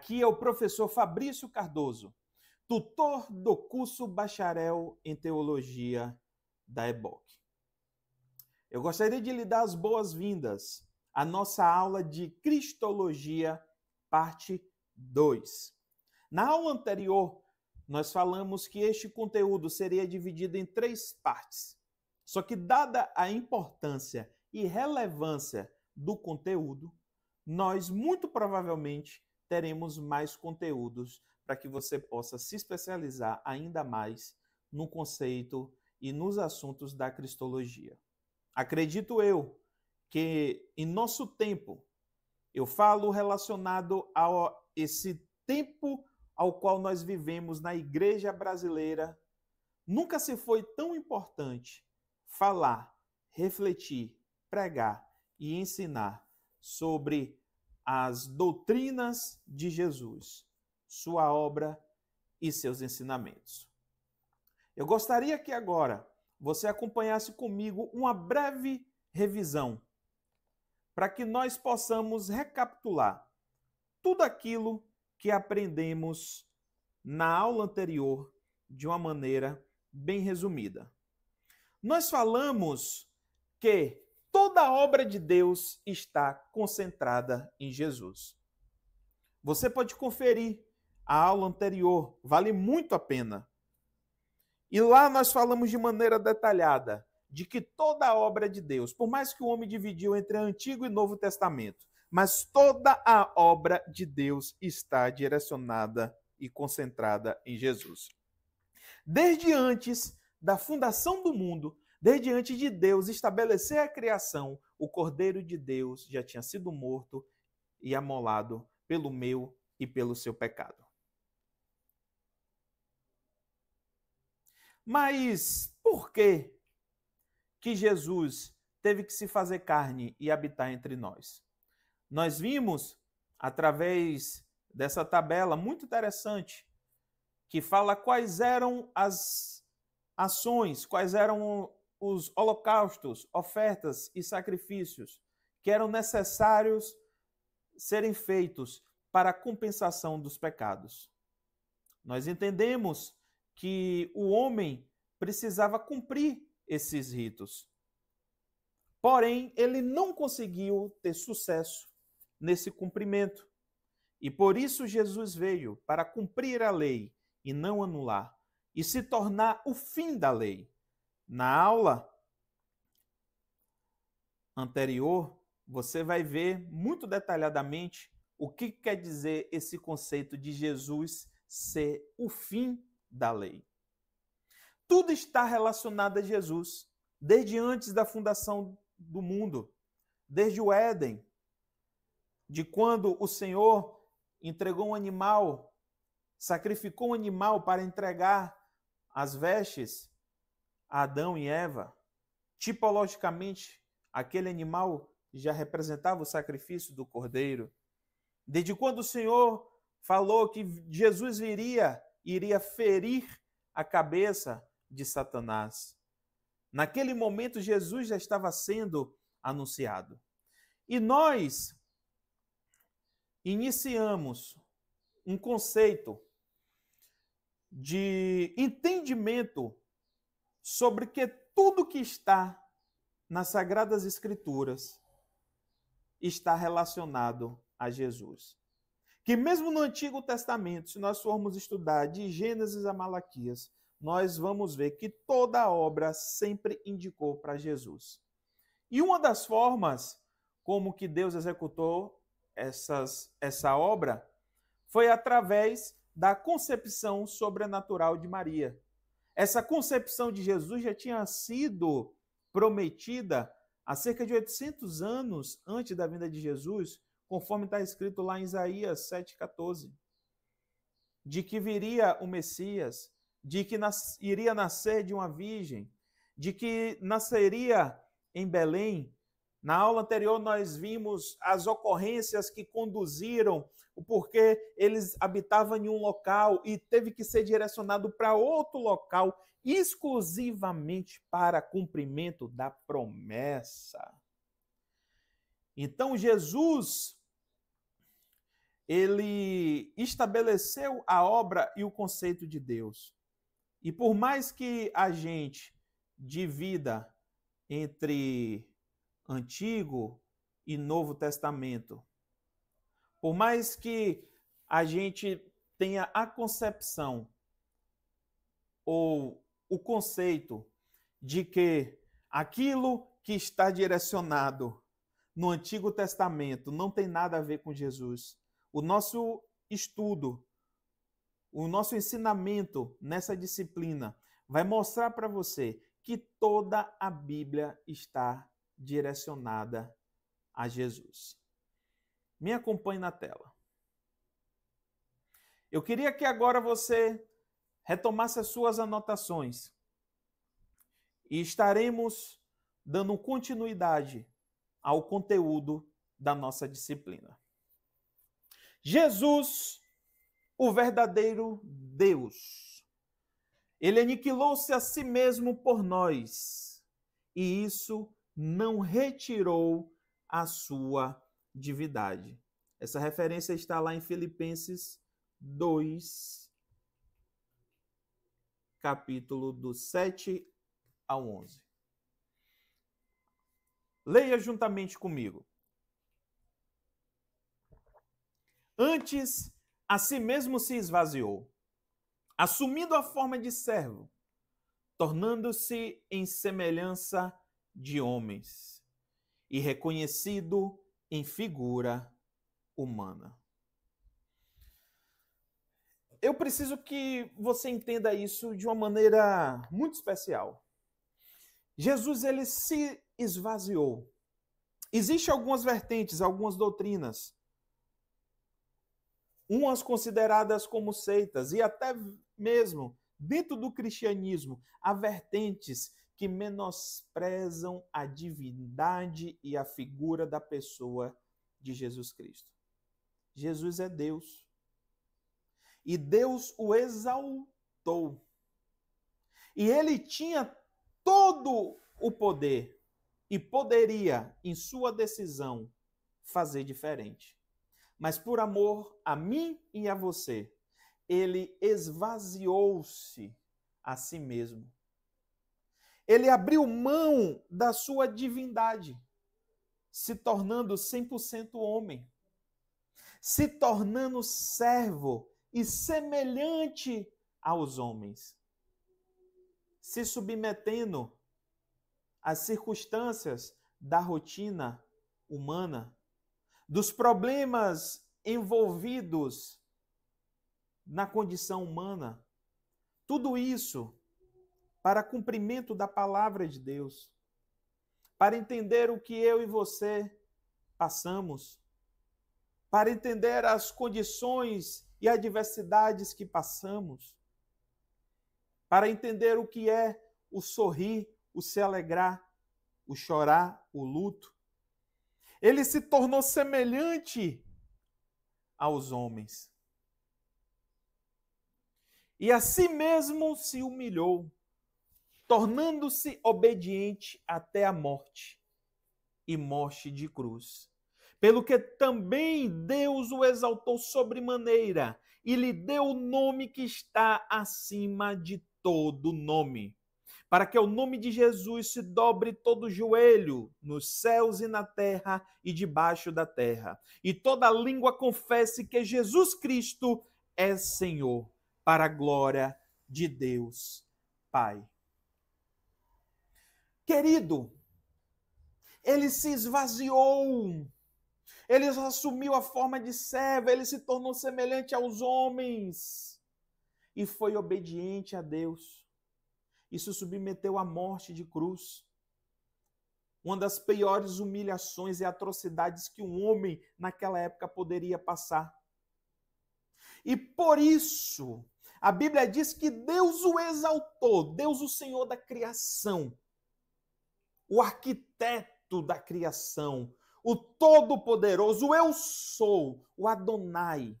Aqui é o professor Fabrício Cardoso, tutor do curso Bacharel em Teologia da EBOC. Eu gostaria de lhe dar as boas-vindas à nossa aula de Cristologia, parte 2. Na aula anterior, nós falamos que este conteúdo seria dividido em 3 partes. Só que, dada a importância e relevância do conteúdo, nós muito provavelmente teremos mais conteúdos para que você possa se especializar ainda mais no conceito e nos assuntos da cristologia. Acredito eu que em nosso tempo, eu falo relacionado a esse tempo ao qual nós vivemos na igreja brasileira, nunca se foi tão importante falar, refletir, pregar e ensinar sobre as doutrinas de Jesus, sua obra e seus ensinamentos. Eu gostaria que agora você acompanhasse comigo uma breve revisão para que nós possamos recapitular tudo aquilo que aprendemos na aula anterior de uma maneira bem resumida. Nós falamos que toda a obra de Deus está concentrada em Jesus. Você pode conferir a aula anterior, vale muito a pena. E lá nós falamos de maneira detalhada de que toda a obra de Deus, por mais que o homem dividiu entre Antigo e Novo Testamento, mas toda a obra de Deus está direcionada e concentrada em Jesus. Desde antes da fundação do mundo, desde antes de Deus estabelecer a criação, o Cordeiro de Deus já tinha sido morto e amolado pelo meu e pelo seu pecado. Mas por que Jesus teve que se fazer carne e habitar entre nós? Nós vimos, através dessa tabela muito interessante, que fala quais eram as ações, quais eram os holocaustos, ofertas e sacrifícios que eram necessários serem feitos para a compensação dos pecados. Nós entendemos que o homem precisava cumprir esses ritos. Porém, ele não conseguiu ter sucesso nesse cumprimento. E por isso Jesus veio para cumprir a lei e não anular, e se tornar o fim da lei. Na aula anterior, você vai ver muito detalhadamente o que quer dizer esse conceito de Jesus ser o fim da lei. Tudo está relacionado a Jesus, desde antes da fundação do mundo, desde o Éden, de quando o Senhor entregou um animal, sacrificou um animal para entregar as vestes a Adão e Eva. Tipologicamente, aquele animal já representava o sacrifício do Cordeiro. Desde quando o Senhor falou que Jesus iria ferir a cabeça de Satanás. Naquele momento, Jesus já estava sendo anunciado. E nós iniciamos um conceito de entendimento sobre que tudo que está nas Sagradas Escrituras está relacionado a Jesus. Que mesmo no Antigo Testamento, se nós formos estudar de Gênesis a Malaquias, nós vamos ver que toda a obra sempre indicou para Jesus. E uma das formas como que Deus executou essa obra foi através da concepção sobrenatural de Maria. Essa concepção de Jesus já tinha sido prometida há cerca de 800 anos antes da vinda de Jesus, conforme está escrito lá em Isaías 7,14, de que viria o Messias, de que iria nascer de uma virgem, de que nasceria em Belém. Na aula anterior nós vimos as ocorrências que conduziram o porquê eles habitavam em um local e teve que ser direcionado para outro local, exclusivamente para cumprimento da promessa. Então Jesus, ele estabeleceu a obra e o conceito de Deus. E por mais que a gente divida entre Antigo e Novo Testamento, por mais que a gente tenha a concepção ou o conceito de que aquilo que está direcionado no Antigo Testamento não tem nada a ver com Jesus, o nosso estudo, o nosso ensinamento nessa disciplina vai mostrar para você que toda a Bíblia está direcionada a Jesus. Me acompanhe na tela. Eu queria que agora você retomasse as suas anotações e estaremos dando continuidade ao conteúdo da nossa disciplina. Jesus, o verdadeiro Deus, ele aniquilou-se a si mesmo por nós, e isso não retirou a sua divindade. Essa referência está lá em Filipenses 2, capítulo do 7 ao 11. Leia juntamente comigo. Antes, a si mesmo se esvaziou, assumindo a forma de servo, tornando-se em semelhança de homens e reconhecido em figura humana. Eu preciso que você entenda isso de uma maneira muito especial. Jesus, ele se esvaziou. Existem algumas vertentes, algumas doutrinas, umas consideradas como seitas, e até mesmo dentro do cristianismo, há vertentes que menosprezam a divindade e a figura da pessoa de Jesus Cristo. Jesus é Deus. E Deus o exaltou. E ele tinha todo o poder e poderia, em sua decisão, fazer diferente. Mas por amor a mim e a você, ele esvaziou-se a si mesmo. Ele abriu mão da sua divindade, se tornando 100% homem, se tornando servo e semelhante aos homens, se submetendo às circunstâncias da rotina humana, dos problemas envolvidos na condição humana. Tudo isso para cumprimento da palavra de Deus, para entender o que eu e você passamos, para entender as condições e adversidades que passamos, para entender o que é o sorrir, o se alegrar, o chorar, o luto. Ele se tornou semelhante aos homens. E a si mesmo se humilhou, tornando-se obediente até a morte, e morte de cruz. Pelo que também Deus o exaltou sobremaneira, e lhe deu o nome que está acima de todo nome, para que o nome de Jesus se dobre todo o joelho, nos céus e na terra e debaixo da terra, e toda língua confesse que Jesus Cristo é Senhor, para a glória de Deus Pai. Querido, ele se esvaziou, ele assumiu a forma de servo, ele se tornou semelhante aos homens e foi obediente a Deus. E se submeteu à morte de cruz. Uma das piores humilhações e atrocidades que um homem naquela época poderia passar. E por isso, a Bíblia diz que Deus o exaltou, Deus o Senhor da criação, o arquiteto da criação, o Todo-Poderoso, o Eu Sou, o Adonai,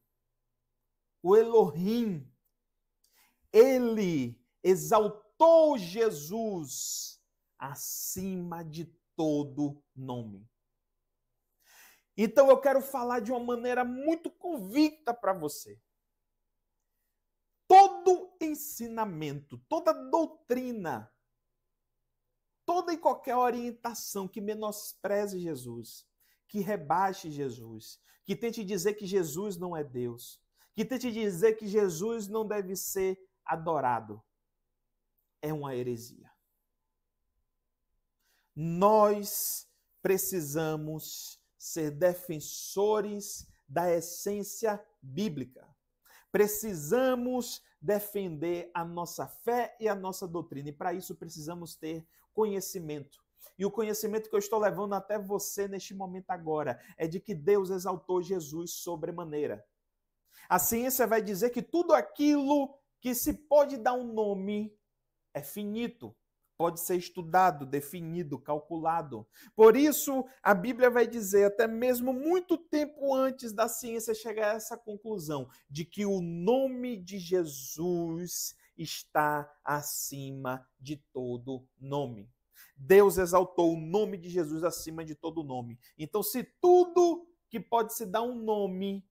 o Elohim. Ele exaltou Jesus acima de todo nome. Então eu quero falar de uma maneira muito convicta para você. Todo ensinamento, toda doutrina, toda e qualquer orientação que menospreze Jesus, que rebaixe Jesus, que tente dizer que Jesus não é Deus, que tente dizer que Jesus não deve ser adorado, é uma heresia. Nós precisamos ser defensores da essência bíblica. Precisamos defender a nossa fé e a nossa doutrina. E para isso precisamos ter conhecimento. E o conhecimento que eu estou levando até você neste momento agora é de que Deus exaltou Jesus sobremaneira. A ciência vai dizer que tudo aquilo que se pode dar um nome é finito. Pode ser estudado, definido, calculado. Por isso, a Bíblia vai dizer, até mesmo muito tempo antes da ciência chegar a essa conclusão, de que o nome de Jesus está acima de todo nome. Deus exaltou o nome de Jesus acima de todo nome. Então, se tudo que pode se dar um nome,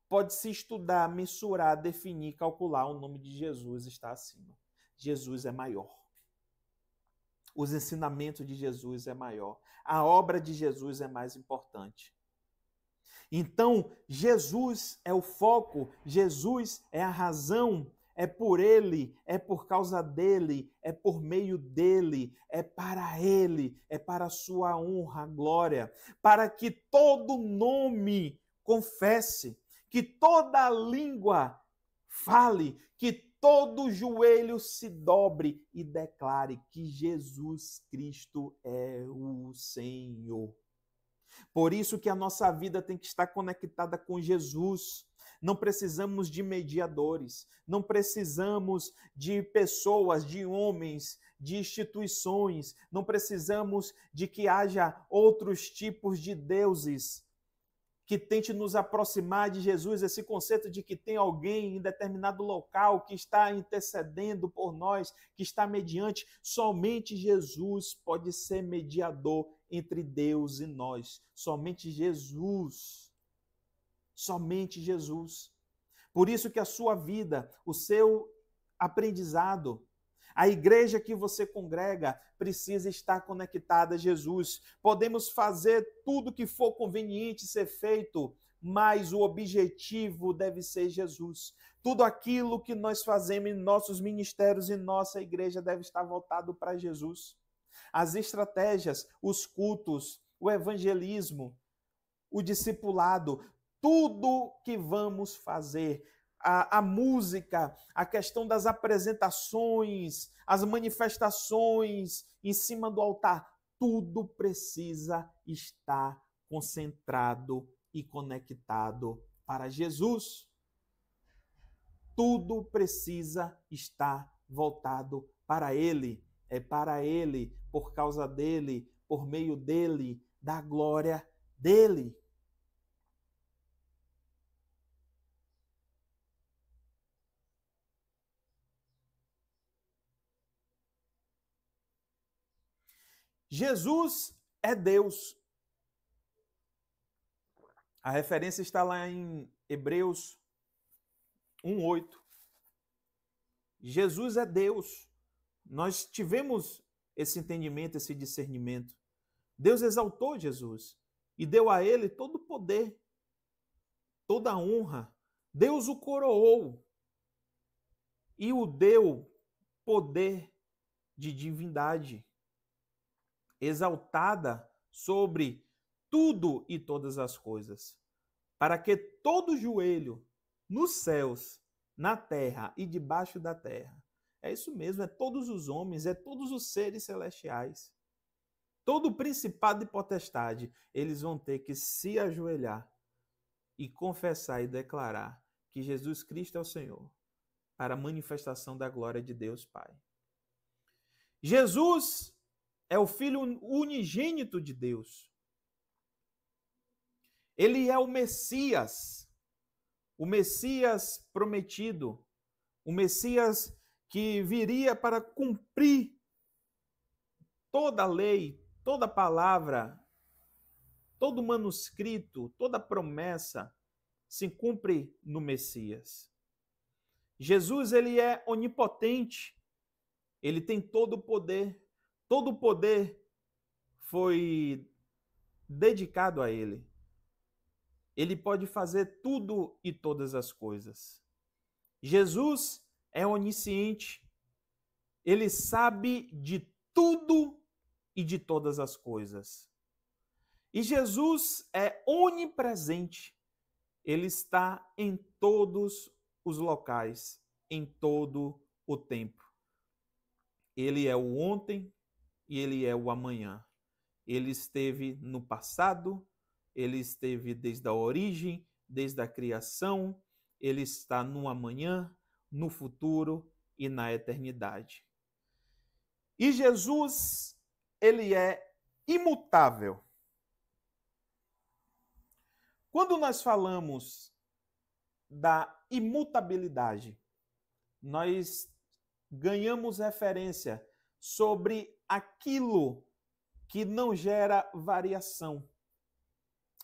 pode se estudar, mensurar, definir, calcular, o nome de Jesus está acima. Jesus é maior. Os ensinamentos de Jesus é maior. A obra de Jesus é mais importante. Então, Jesus é o foco, Jesus é a razão, é por Ele, é por causa dEle, é por meio dEle, é para Ele, é para a sua honra, glória, para que todo nome confesse, que toda língua fale, que todo joelho se dobre e declare que Jesus Cristo é o Senhor. Por isso que a nossa vida tem que estar conectada com Jesus. Não precisamos de mediadores, não precisamos de pessoas, de homens, de instituições, não precisamos de que haja outros tipos de deuses que tente nos aproximar de Jesus, esse conceito de que tem alguém em determinado local que está intercedendo por nós, que está mediante. Somente Jesus pode ser mediador entre Deus e nós. Somente Jesus. Somente Jesus. Por isso que a sua vida, o seu aprendizado, a igreja que você congrega precisa estar conectada a Jesus. Podemos fazer tudo que for conveniente ser feito, mas o objetivo deve ser Jesus. Tudo aquilo que nós fazemos em nossos ministérios e nossa igreja deve estar voltado para Jesus. As estratégias, os cultos, o evangelismo, o discipulado, tudo que vamos fazer, a música, a questão das apresentações, as manifestações em cima do altar, tudo precisa estar concentrado e conectado para Jesus. Tudo precisa estar voltado para Ele. É para Ele, por causa dEle, por meio dEle, da glória dEle. Jesus é Deus. A referência está lá em Hebreus 1:8. Jesus é Deus. Nós tivemos esse entendimento, esse discernimento. Deus exaltou Jesus e deu a ele todo o poder, toda a honra. Deus o coroou e o deu poder de divindade, exaltada sobre tudo e todas as coisas, para que todo joelho nos céus, na terra e debaixo da terra, é isso mesmo, é todos os homens, é todos os seres celestiais, todo principado e potestade, eles vão ter que se ajoelhar e confessar e declarar que Jesus Cristo é o Senhor, para a manifestação da glória de Deus Pai. Jesus é o Filho unigênito de Deus. Ele é o Messias prometido, o Messias que viria para cumprir toda a lei, toda a palavra, todo manuscrito, toda promessa se cumpre no Messias. Jesus, ele é onipotente, ele tem todo o poder. Todo o poder foi dedicado a ele. Ele pode fazer tudo e todas as coisas. Jesus é onisciente. Ele sabe de tudo e de todas as coisas. E Jesus é onipresente. Ele está em todos os locais, em todo o tempo. Ele é o ontem e ele é o amanhã. Ele esteve no passado, ele esteve desde a origem, desde a criação, ele está no amanhã, no futuro e na eternidade. E Jesus, ele é imutável. Quando nós falamos da imutabilidade, nós ganhamos referência sobre aquilo que não gera variação,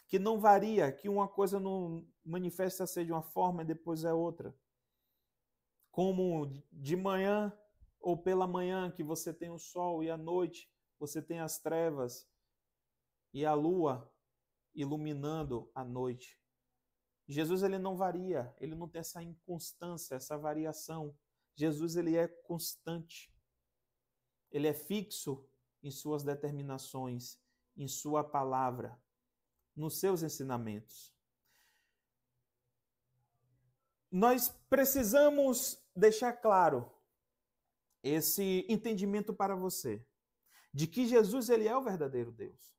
que não varia, que uma coisa não manifesta-se de uma forma e depois é outra. Como de manhã ou pela manhã que você tem o sol e à noite você tem as trevas e a lua iluminando a noite. Jesus, ele não varia, ele não tem essa inconstância, essa variação. Jesus, ele é constante. Ele é fixo em suas determinações, em sua palavra, nos seus ensinamentos. Nós precisamos deixar claro esse entendimento para você, de que Jesus, ele é o verdadeiro Deus.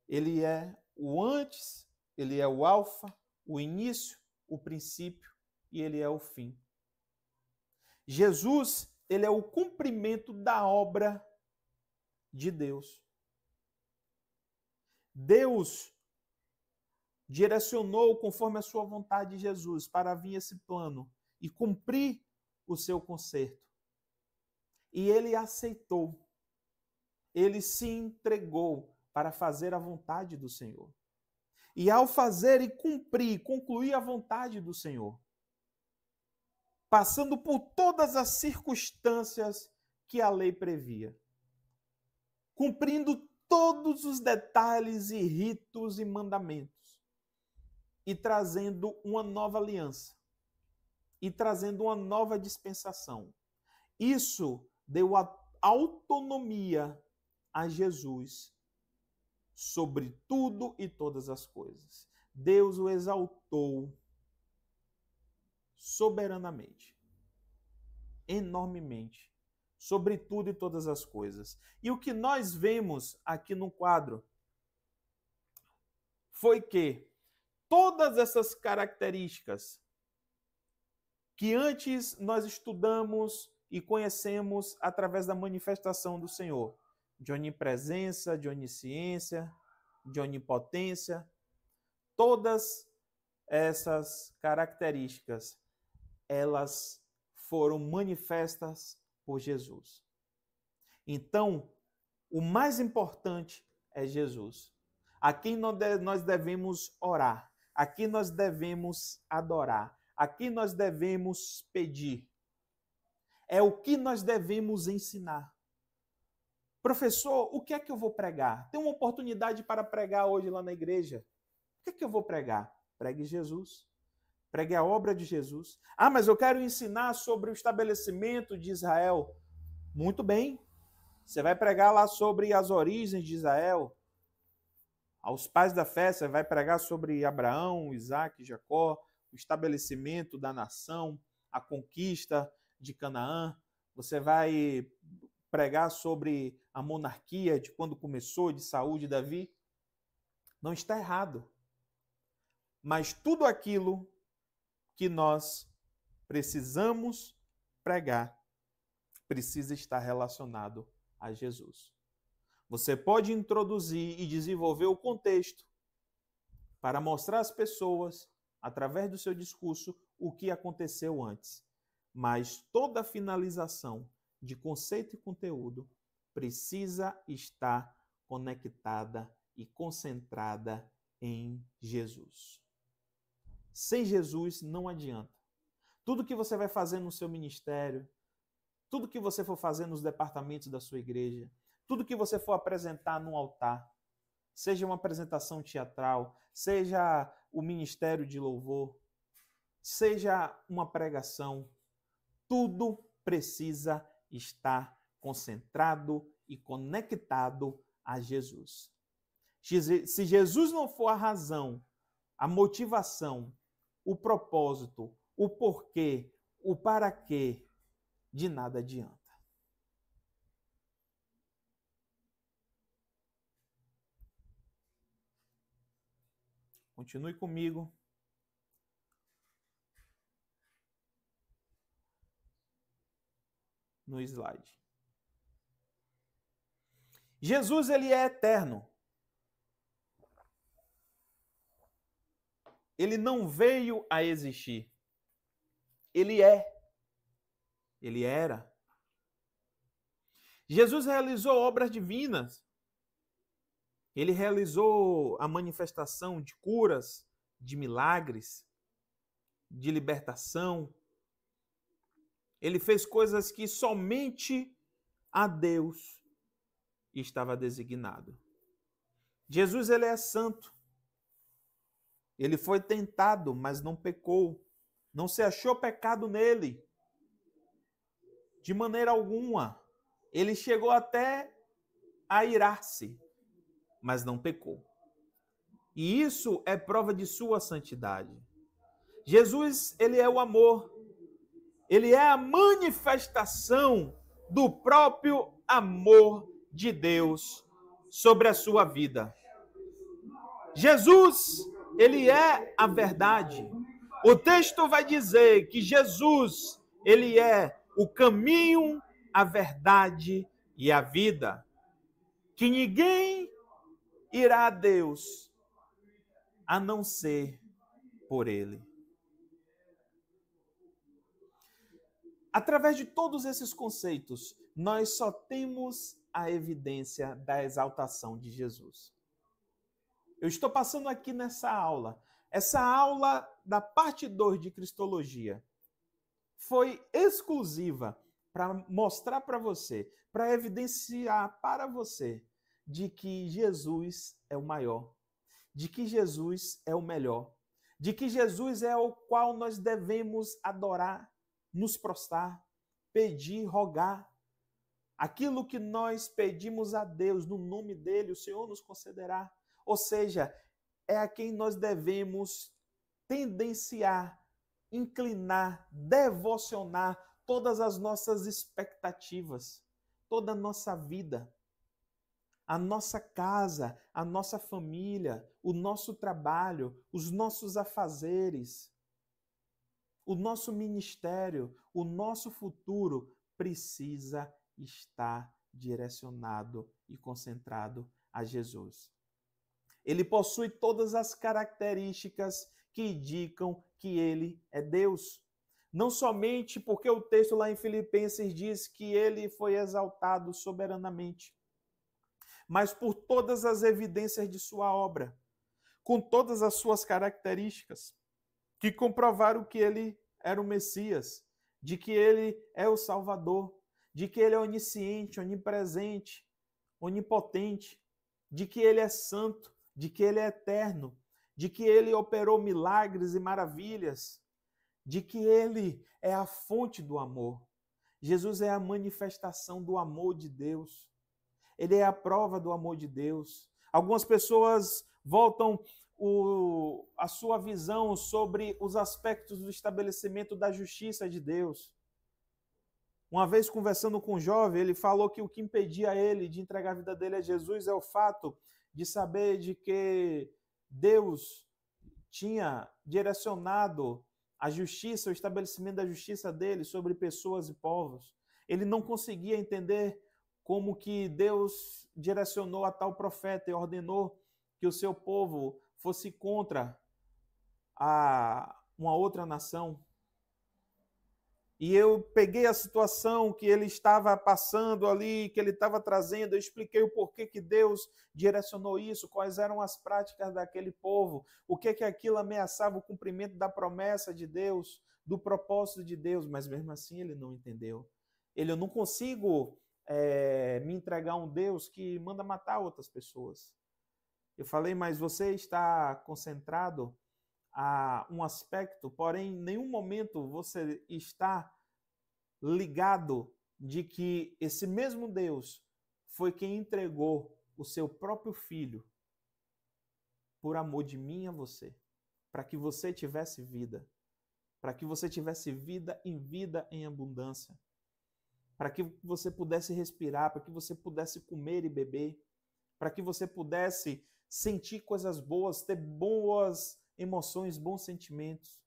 Ele é o antes, ele é o alfa, o início, o princípio e ele é o fim. Jesus, ele é o cumprimento da obra de Deus. Deus direcionou conforme a sua vontade Jesus para vir esse plano e cumprir o seu conserto. E ele aceitou. Ele se entregou para fazer a vontade do Senhor. E ao fazer e cumprir, concluir a vontade do Senhor, passando por todas as circunstâncias que a lei previa, cumprindo todos os detalhes e ritos e mandamentos, e trazendo uma nova aliança, e trazendo uma nova dispensação. Isso deu a autonomia a Jesus sobre tudo e todas as coisas. Deus o exaltou soberanamente, enormemente, sobre tudo e todas as coisas. E o que nós vemos aqui no quadro foi que todas essas características que antes nós estudamos e conhecemos através da manifestação do Senhor, de onipresença, de onisciência, de onipotência, todas essas características, elas foram manifestas por Jesus. Então, o mais importante é Jesus. A quem nós devemos orar, a quem nós devemos adorar, a quem nós devemos pedir. É o que nós devemos ensinar. Professor, o que é que eu vou pregar? Tem uma oportunidade para pregar hoje lá na igreja. O que é que eu vou pregar? Pregue Jesus. Pregue a obra de Jesus. Ah, mas eu quero ensinar sobre o estabelecimento de Israel. Muito bem. Você vai pregar lá sobre as origens de Israel. Aos pais da fé, você vai pregar sobre Abraão, Isaac, Jacó, o estabelecimento da nação, a conquista de Canaã. Você vai pregar sobre a monarquia, de quando começou, de Saul, de Davi. Não está errado. Mas tudo aquilo que nós precisamos pregar precisa estar relacionado a Jesus. Você pode introduzir e desenvolver o contexto para mostrar às pessoas, através do seu discurso, o que aconteceu antes. Mas toda a finalização de conceito e conteúdo precisa estar conectada e concentrada em Jesus. Sem Jesus não adianta. Tudo que você vai fazer no seu ministério, tudo que você for fazer nos departamentos da sua igreja, tudo que você for apresentar no altar, seja uma apresentação teatral, seja o ministério de louvor, seja uma pregação, tudo precisa estar concentrado e conectado a Jesus. Se Jesus não for a razão, a motivação, o propósito, o porquê, o para quê, de nada adianta. Continue comigo. No slide. Jesus, ele é eterno. Ele não veio a existir. Ele é. Ele era. Jesus realizou obras divinas. Ele realizou a manifestação de curas, de milagres, de libertação. Ele fez coisas que somente a Deus estava designado. Jesus, ele é santo. Ele foi tentado, mas não pecou. Não se achou pecado nele. De maneira alguma. Ele chegou até a irar-se, mas não pecou. E isso é prova de sua santidade. Jesus, ele é o amor. Ele é a manifestação do próprio amor de Deus sobre a sua vida. Jesus, ele é a verdade. O texto vai dizer que Jesus, ele é o caminho, a verdade e a vida. Que ninguém irá a Deus a não ser por ele. Através de todos esses conceitos, nós só temos a evidência da exaltação de Jesus. Eu estou passando aqui nessa aula. Essa aula da parte 2 de Cristologia foi exclusiva para mostrar para você, para evidenciar para você de que Jesus é o maior, de que Jesus é o melhor, de que Jesus é o qual nós devemos adorar, nos prostrar, pedir, rogar. Aquilo que nós pedimos a Deus no nome dele, o Senhor nos concederá. Ou seja, é a quem nós devemos tendenciar, inclinar, devocionar todas as nossas expectativas, toda a nossa vida, a nossa casa, a nossa família, o nosso trabalho, os nossos afazeres, o nosso ministério, o nosso futuro precisa estar direcionado e concentrado a Jesus. Ele possui todas as características que indicam que ele é Deus. Não somente porque o texto lá em Filipenses diz que ele foi exaltado soberanamente, mas por todas as evidências de sua obra, com todas as suas características, que comprovaram que ele era o Messias, de que ele é o Salvador, de que ele é onisciente, onipresente, onipotente, de que ele é santo, de que ele é eterno, de que ele operou milagres e maravilhas, de que ele é a fonte do amor. Jesus é a manifestação do amor de Deus. Ele é a prova do amor de Deus. Algumas pessoas voltam a sua visão sobre os aspectos do estabelecimento da justiça de Deus. Uma vez conversando com um jovem, ele falou que o que impedia ele de entregar a vida dele a Jesus é o fato de saber de que Deus tinha direcionado a justiça, o estabelecimento da justiça dele sobre pessoas e povos. Ele não conseguia entender como que Deus direcionou a tal profeta e ordenou que o seu povo fosse contra uma outra nação. E eu peguei a situação que ele estava passando ali, que ele estava trazendo, eu expliquei o porquê que Deus direcionou isso, quais eram as práticas daquele povo, o que que aquilo ameaçava o cumprimento da promessa de Deus, do propósito de Deus, mas mesmo assim ele não entendeu. Eu não consigo me entregar a um Deus que manda matar outras pessoas. Eu falei, mas você está concentrado a um aspecto, porém, em nenhum momento você está ligado de que esse mesmo Deus foi quem entregou o seu próprio filho por amor de mim a você, para que você tivesse vida, para que você tivesse vida em abundância, para que você pudesse respirar, para que você pudesse comer e beber, para que você pudesse sentir coisas boas, ter boas emoções, bons sentimentos.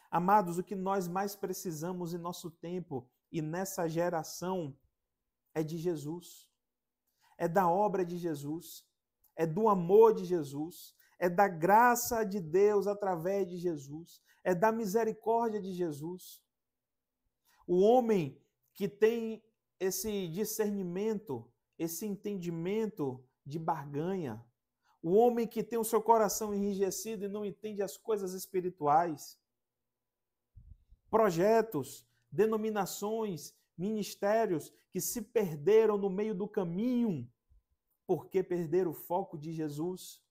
Amados, o que nós mais precisamos em nosso tempo e nessa geração é de Jesus, é da obra de Jesus, é do amor de Jesus, é da graça de Deus através de Jesus, é da misericórdia de Jesus. O homem que tem esse discernimento, esse entendimento de barganha, o homem que tem o seu coração enrijecido e não entende as coisas espirituais, projetos, denominações, ministérios que se perderam no meio do caminho porque perderam o foco de Jesus.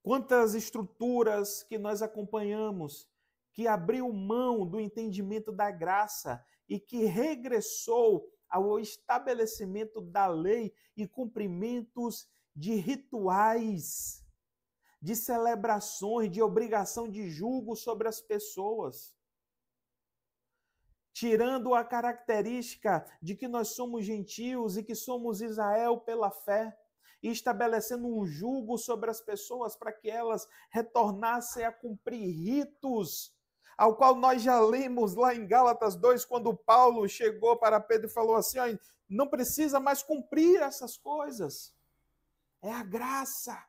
Quantas estruturas que nós acompanhamos que abriu mão do entendimento da graça e que regressou ao estabelecimento da lei e cumprimentos de rituais, de celebrações, de obrigação de julgo sobre as pessoas, tirando a característica de que nós somos gentios e que somos Israel pela fé, e estabelecendo um julgo sobre as pessoas para que elas retornassem a cumprir ritos, ao qual nós já lemos lá em Gálatas 2, quando Paulo chegou para Pedro e falou assim, não precisa mais cumprir essas coisas, é a graça,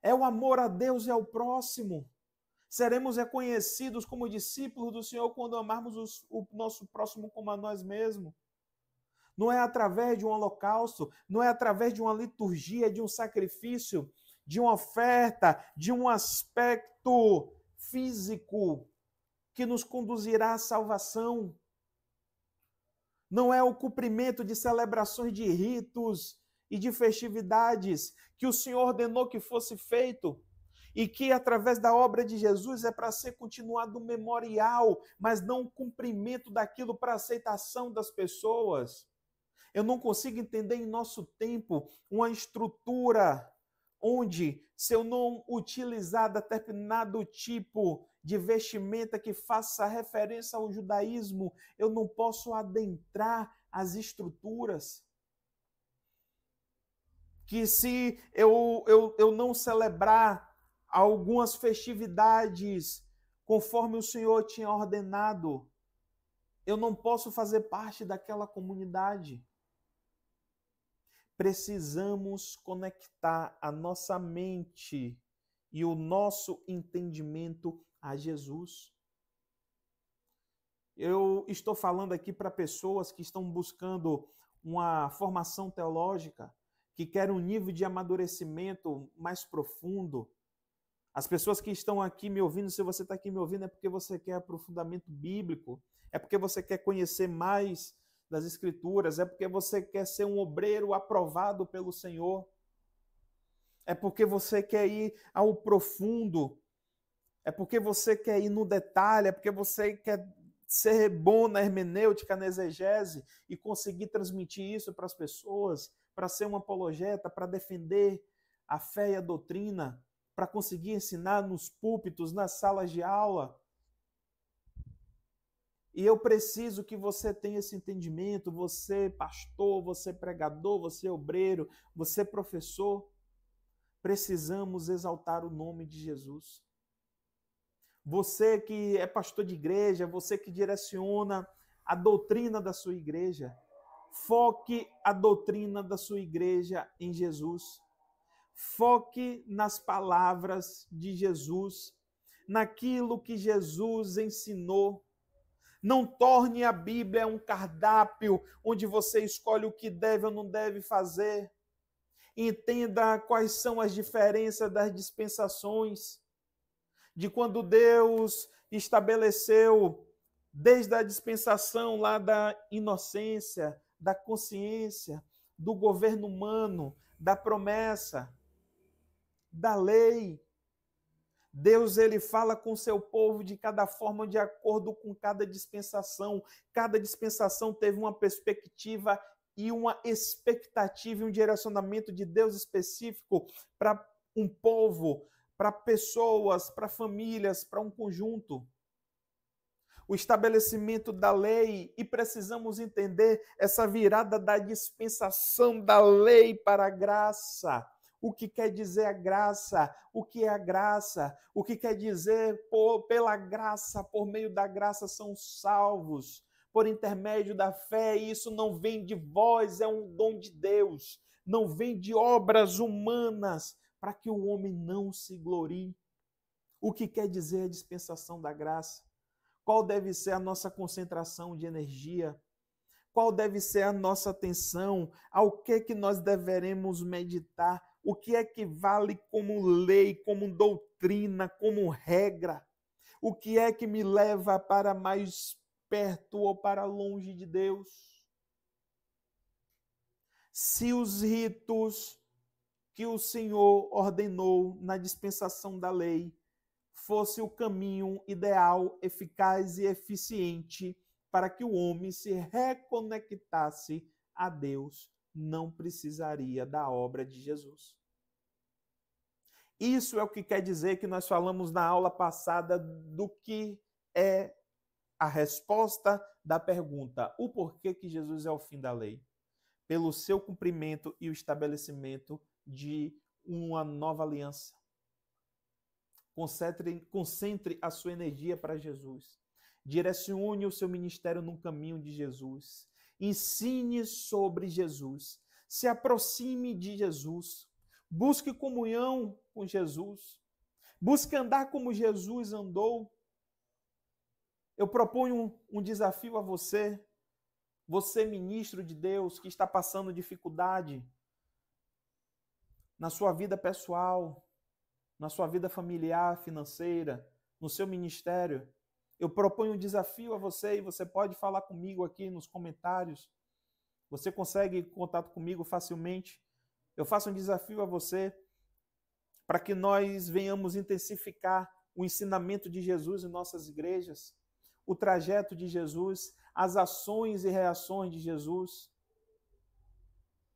é o amor a Deus e ao próximo. Seremos reconhecidos como discípulos do Senhor quando amarmos o nosso próximo como a nós mesmos. Não é através de um holocausto, não é através de uma liturgia, de um sacrifício, de uma oferta, de um aspecto físico que nos conduzirá à salvação. Não é o cumprimento de celebrações de ritos e de festividades que o Senhor ordenou que fosse feito, e que através da obra de Jesus é para ser continuado um memorial, mas não um cumprimento daquilo para aceitação das pessoas. Eu não consigo entender em nosso tempo uma estrutura onde, se eu não utilizar determinado tipo de vestimenta que faça referência ao judaísmo, eu não posso adentrar as estruturas. Que se eu não celebrar algumas festividades conforme o Senhor tinha ordenado, eu não posso fazer parte daquela comunidade. Precisamos conectar a nossa mente e o nosso entendimento a Jesus. Eu estou falando aqui para pessoas que estão buscando uma formação teológica, que querem um nível de amadurecimento mais profundo. As pessoas que estão aqui me ouvindo, se você está aqui me ouvindo, é porque você quer aprofundamento bíblico, é porque você quer conhecer mais das Escrituras, é porque você quer ser um obreiro aprovado pelo Senhor, é porque você quer ir ao profundo, é porque você quer ir no detalhe, é porque você quer ser bom na hermenêutica, na exegese e conseguir transmitir isso para as pessoas, para ser um apologeta, para defender a fé e a doutrina, para conseguir ensinar nos púlpitos, nas salas de aula. E eu preciso que você tenha esse entendimento, você pastor, você pregador, você obreiro, você professor. Precisamos exaltar o nome de Jesus. Você que é pastor de igreja, você que direciona a doutrina da sua igreja, foque a doutrina da sua igreja em Jesus. Foque nas palavras de Jesus. naquilo que Jesus ensinou. Não torne a Bíblia um cardápio onde você escolhe o que deve ou não deve fazer. Entenda quais são as diferenças das dispensações, de quando Deus estabeleceu, desde a dispensação lá da inocência, da consciência, do governo humano, da promessa, da lei. Deus, ele fala com o seu povo de cada forma, de acordo com cada dispensação. Cada dispensação teve uma perspectiva e uma expectativa e um direcionamento de Deus específico para um povo, para pessoas, para famílias, para um conjunto. O estabelecimento da lei, e precisamos entender essa virada da dispensação da lei para a graça. O que quer dizer a graça? O que é a graça? O que quer dizer pela graça, por meio da graça são salvos, por intermédio da fé, e isso não vem de vós, é um dom de Deus, não vem de obras humanas, para que o homem não se glorie. O que quer dizer a dispensação da graça? Qual deve ser a nossa concentração de energia? Qual deve ser a nossa atenção? Ao que nós deveremos meditar? O que é que vale como lei, como doutrina, como regra? O que é que me leva para mais perto ou para longe de Deus? Se os ritos que o Senhor ordenou na dispensação da lei fosse o caminho ideal, eficaz e eficiente para que o homem se reconectasse a Deus, não precisaria da obra de Jesus. Isso é o que quer dizer que nós falamos na aula passada do que é a resposta da pergunta: o porquê que Jesus é o fim da lei? Pelo seu cumprimento e o estabelecimento de uma nova aliança. Concentre a sua energia para Jesus. Direcione o seu ministério no caminho de Jesus. Ensine sobre Jesus. Se aproxime de Jesus. Busque comunhão com Jesus. Busque andar como Jesus andou. Eu proponho um desafio a você. Você, ministro de Deus, que está passando dificuldade na sua vida pessoal, na sua vida familiar, financeira, no seu ministério. Eu proponho um desafio a você e você pode falar comigo aqui nos comentários. Você consegue contato comigo facilmente. Eu faço um desafio a você para que nós venhamos intensificar o ensinamento de Jesus em nossas igrejas, o trajeto de Jesus, as ações e reações de Jesus.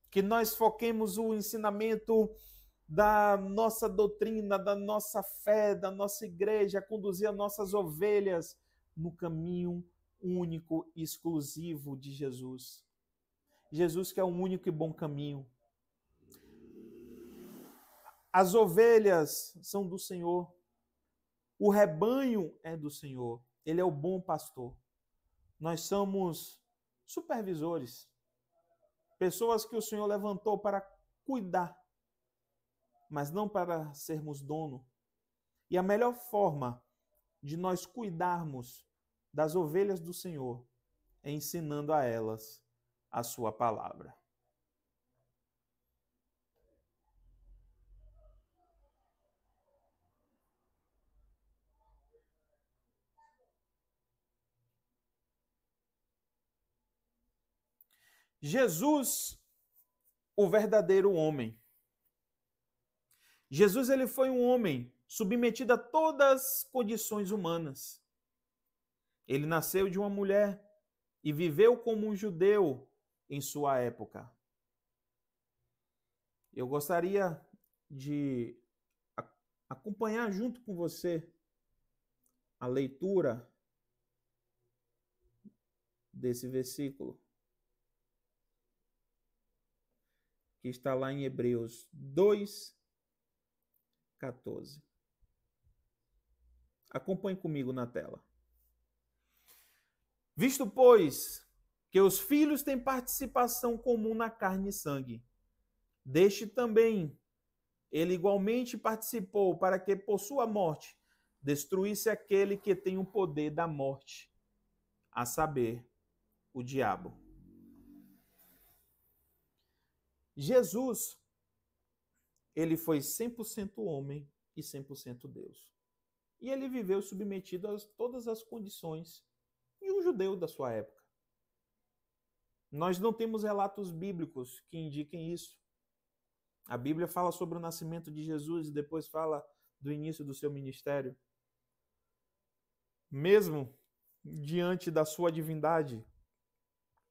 Que nós foquemos o ensinamento da nossa doutrina, da nossa fé, da nossa igreja, conduzir as nossas ovelhas no caminho único e exclusivo de Jesus. Jesus que é o único e bom caminho. As ovelhas são do Senhor. O rebanho é do Senhor. Ele é o bom pastor. Nós somos supervisores. Pessoas que o Senhor levantou para cuidar, mas não para sermos dono. E a melhor forma de nós cuidarmos das ovelhas do Senhor é ensinando a elas a sua palavra. Jesus, o verdadeiro homem. Jesus, ele foi um homem submetido a todas as condições humanas. Ele nasceu de uma mulher e viveu como um judeu em sua época. Eu gostaria de acompanhar junto com você a leitura desse versículo, que está lá em Hebreus 2:14. Acompanhe comigo na tela. Visto, pois, que os filhos têm participação comum na carne e sangue, deste também ele igualmente participou, para que por sua morte destruísse aquele que tem o poder da morte, a saber, o diabo. Jesus, ele foi 100% homem e 100% Deus. E ele viveu submetido a todas as condições de um judeu da sua época. Nós não temos relatos bíblicos que indiquem isso. A Bíblia fala sobre o nascimento de Jesus e depois fala do início do seu ministério. Mesmo diante da sua divindade,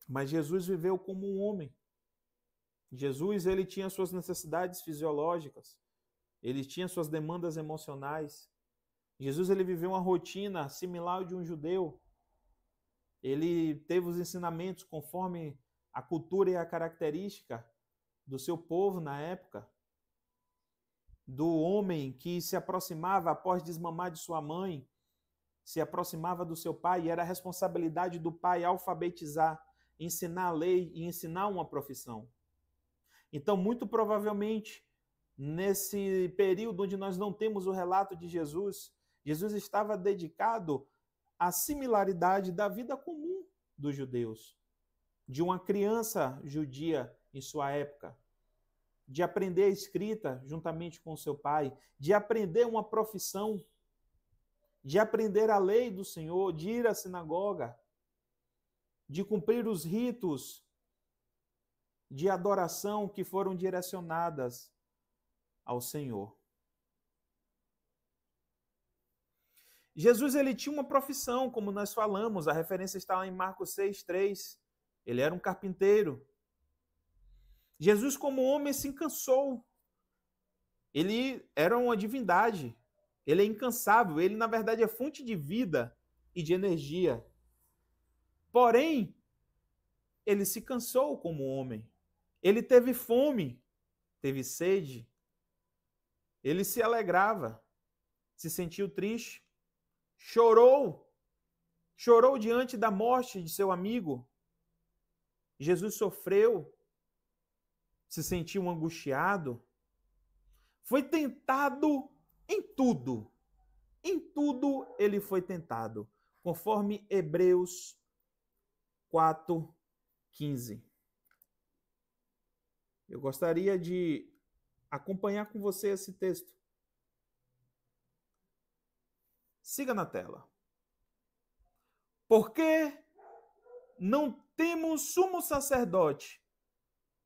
mas Jesus viveu como um homem. Jesus, ele tinha suas necessidades fisiológicas, ele tinha suas demandas emocionais. Jesus, ele viveu uma rotina similar ao de um judeu. Ele teve os ensinamentos conforme a cultura e a característica do seu povo na época, do homem que se aproximava após desmamar de sua mãe, se aproximava do seu pai, e era a responsabilidade do pai alfabetizar, ensinar a lei e ensinar uma profissão. Então, muito provavelmente, nesse período onde nós não temos o relato de Jesus, Jesus estava dedicado à similaridade da vida comum dos judeus, de uma criança judia em sua época, de aprender a escrita juntamente com seu pai, de aprender uma profissão, de aprender a lei do Senhor, de ir à sinagoga, de cumprir os ritos de adoração que foram direcionadas ao Senhor. Jesus, ele tinha uma profissão, como nós falamos, a referência está lá em Marcos 6:3. Ele era um carpinteiro. Jesus, como homem, se cansou. Ele era uma divindade. Ele é incansável. Ele, na verdade, é fonte de vida e de energia. Porém, ele se cansou como homem. Ele teve fome, teve sede. Ele se alegrava, se sentiu triste, chorou diante da morte de seu amigo. Jesus sofreu, se sentiu angustiado, foi tentado em tudo. Em tudo ele foi tentado, conforme Hebreus 4:15. Eu gostaria de acompanhar com você esse texto. Siga na tela. Porque não temos sumo sacerdote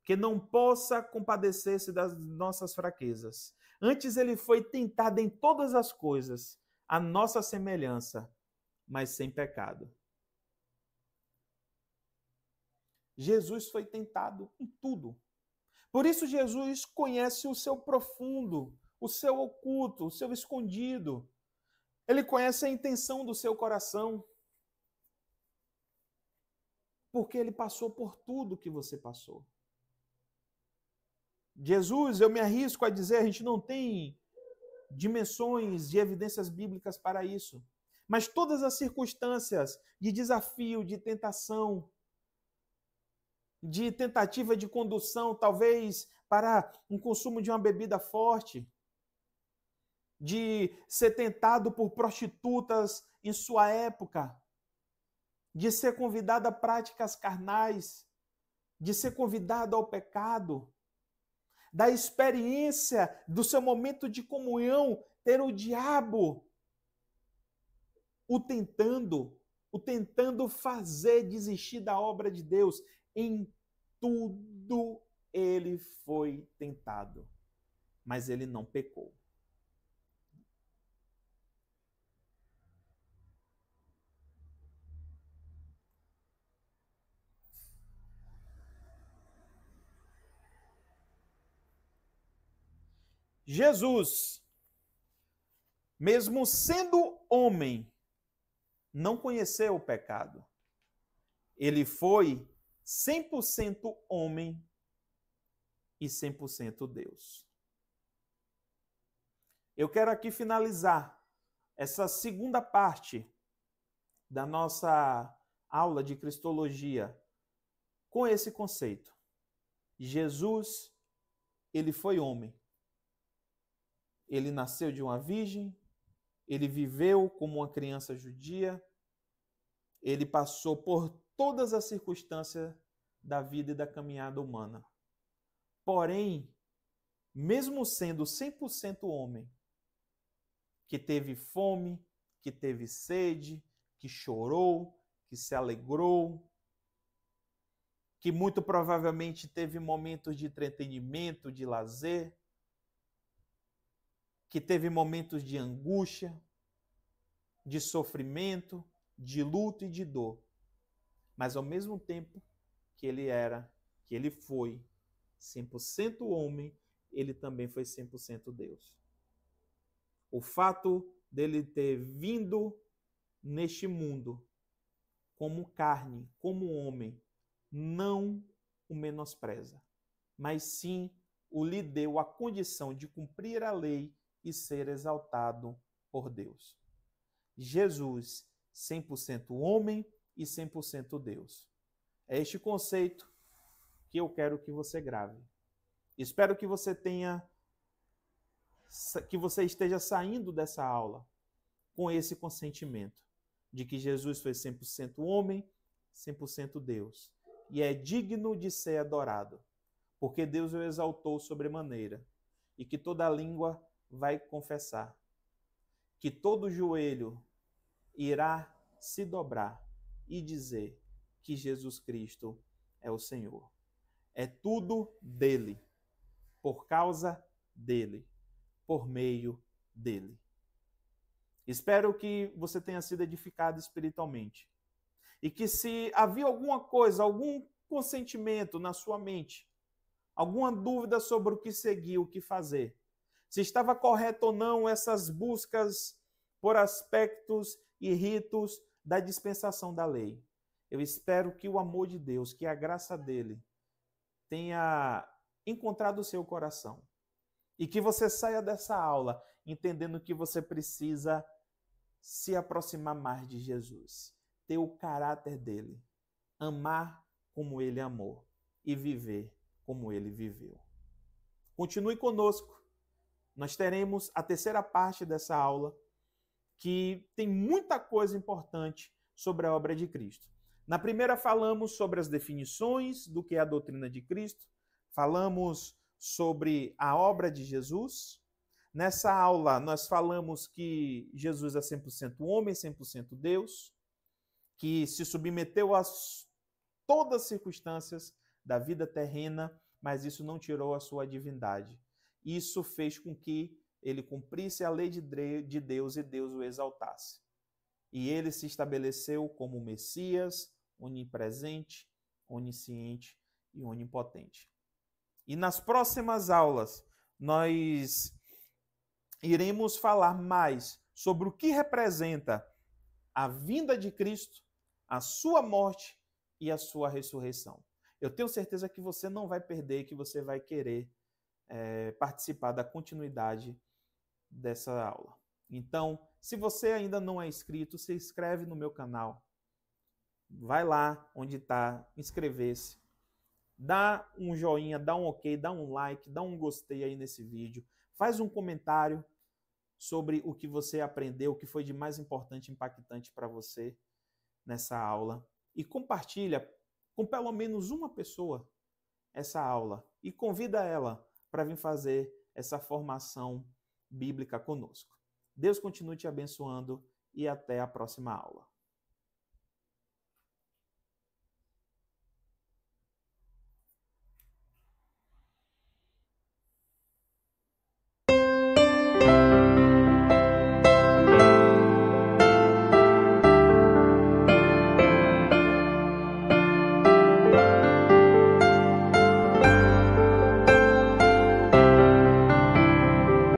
que não possa compadecer-se das nossas fraquezas. Antes ele foi tentado em todas as coisas, à nossa semelhança, mas sem pecado. Jesus foi tentado em tudo. Por isso Jesus conhece o seu profundo, o seu oculto, o seu escondido. Ele conhece a intenção do seu coração. Porque ele passou por tudo que você passou. Jesus, eu me arrisco a dizer, a gente não tem dimensões de evidências bíblicas para isso. Mas todas as circunstâncias de desafio, de tentação, de tentativa de condução, talvez para um consumo de uma bebida forte, de ser tentado por prostitutas em sua época, de ser convidado a práticas carnais, de ser convidado ao pecado, da experiência do seu momento de comunhão, ter o diabo o tentando fazer desistir da obra de Deus. Em tudo ele foi tentado, mas ele não pecou. Jesus, mesmo sendo homem, não conheceu o pecado. Ele foi 100% homem e 100% Deus. Eu quero aqui finalizar essa segunda parte da nossa aula de Cristologia com esse conceito. Jesus, ele foi homem. Ele nasceu de uma virgem, ele viveu como uma criança judia, ele passou por todas as circunstâncias da vida e da caminhada humana. Porém, mesmo sendo 100% homem, que teve fome, que teve sede, que chorou, que se alegrou, que muito provavelmente teve momentos de entretenimento, de lazer, que teve momentos de angústia, de sofrimento, de luto e de dor. Mas ao mesmo tempo que ele foi 100% homem, ele também foi 100% Deus. O fato dele ter vindo neste mundo como carne, como homem, não o menospreza, mas sim lhe deu a condição de cumprir a lei e ser exaltado por Deus. Jesus, 100% homem e 100% Deus. É este conceito que eu quero que você grave. Espero que você esteja saindo dessa aula com esse consentimento de que Jesus foi 100% homem, 100% Deus. E é digno de ser adorado, porque Deus o exaltou sobremaneira, e que toda língua vai confessar, que todo joelho irá se dobrar e dizer que Jesus Cristo é o Senhor. É tudo dele, por causa dele, por meio dele. Espero que você tenha sido edificado espiritualmente. E que se havia alguma coisa, algum consentimento na sua mente, alguma dúvida sobre o que seguir, o que fazer, se estava correto ou não essas buscas por aspectos e ritos da dispensação da lei, eu espero que o amor de Deus, que a graça dele tenha encontrado o seu coração. E que você saia dessa aula entendendo que você precisa se aproximar mais de Jesus, ter o caráter dele, amar como ele amou e viver como ele viveu. Continue conosco. Nós teremos a terceira parte dessa aula, que tem muita coisa importante sobre a obra de Cristo. Na primeira falamos sobre as definições do que é a doutrina de Cristo, falamos sobre a obra de Jesus. Nessa aula, nós falamos que Jesus é 100% homem, 100% Deus, que se submeteu a todas as circunstâncias da vida terrena, mas isso não tirou a sua divindade. Isso fez com que ele cumprisse a lei de Deus e Deus o exaltasse. E ele se estabeleceu como Messias, onipresente, onisciente e onipotente. E nas próximas aulas, nós iremos falar mais sobre o que representa a vinda de Cristo, a sua morte e a sua ressurreição. Eu tenho certeza que você não vai perder, que você vai querer participar da continuidade dessa aula. Então, se você ainda não é inscrito, se inscreve no meu canal. Vai lá onde está, inscrever-se. Dá um joinha, dá um ok, dá um like, dá um gostei aí nesse vídeo. Faz um comentário sobre o que você aprendeu, o que foi de mais importante e impactante para você nessa aula. E compartilha com pelo menos uma pessoa essa aula. E convida ela para vir fazer essa formação bíblica conosco. Deus continue te abençoando e até a próxima aula.